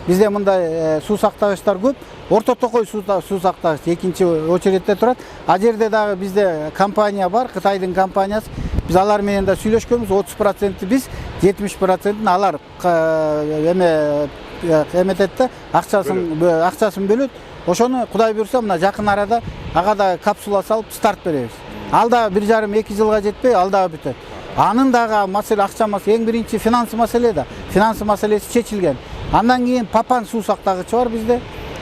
Бизде мындай суу сактагычтар көп. Орто Токой суу сактагыч экинчи очередте турат. А жерде дагы бизде компания бар, Кытайдын компаниясы. Biz alar menен да сүйлөшкөнбүз, 30% биз, 70%-ын алар эметет, акчасын бөлөт. Ошону Кудай буйрса мына жакын арада ага да капсула салып старт беребиз. Ал да 1,5-2 жылга жетпей, ал да бүтөт. Анын дагы маселе акча маселе, эң биринчи финансы маселе да. Финансы маселеси чечилген. Андан кийин Папан суу сактагычы бар бизде,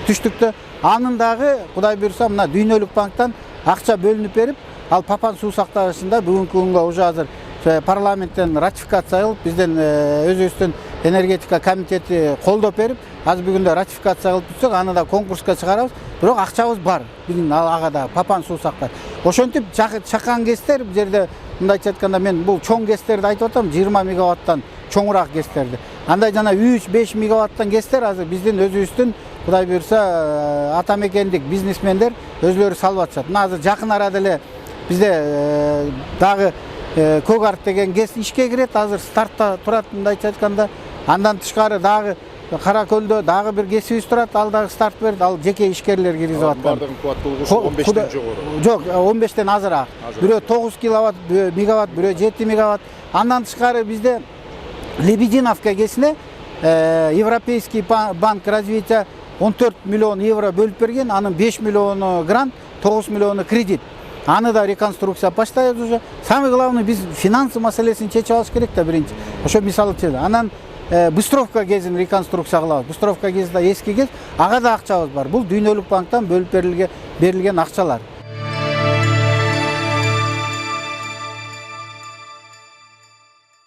түштүктө. Анын дагы Кудай буйрса мына Дүйнөлүк банктан акча бөлүнүп берип, ал Папан суу сактагычында бүгүнкү күнгө уже азыр парламенттен ратификация кылып, бизден өзүбүздүн энергетика комитети колдоп берип, азыр бүгүндө ратификация кылып бүтсөк, аны да конкурска чыгарабыз. Бирок акчабыз бар. Биздин ага да Папан суу сактагыч. Ошентип чакан ГЭСтер бул жерде мындайча айтканда мен бул чоң ГЭСтерди айтып атам, 20 мегаваттан чоңураак ГЭСтерди. Андай жана 3-5 мегаваттан ГЭСтер азыр биздин өзүбүздүн Кудай буйрса ата мекендик бизнесмендер өзлөрү салып атышат. Мына азыр жакын арада эле бизде дагы Көгарт деген ГЭС ишке кирет, азыр стартта турат мындайча айтканда. Андан тышкары дагы Каракөлдө дагы бир ГЭСибиз турат, ал дагы старт берди, ал жеке ишкерлер киргизип аткан. Бардыгын кубаттуулугу 15тен жогору. Жок, 15тен азыраак. Бирөө 9 киловатт, мегаватт, бирөө 7 мегаватт. Андан тышкары бизде Лебединовка ГЭСине Европейский банк развития 14 миллион евро бөлүп берген, анын 5 миллиону грант, 9 миллиону кредит. Аны да реконструкция баштайбыз уже. Самый главный биз финансы маселесин чечип алыш керек да биринчи. Ошо мисалы чейди. Анан Быстровка ГЭСин реконструкция кылабыз. Быстровка ГЭС да эски ГЭС, ага да акчабыз бар. Бул Дүйнөлүк банктан бөлүп берилген акчалар.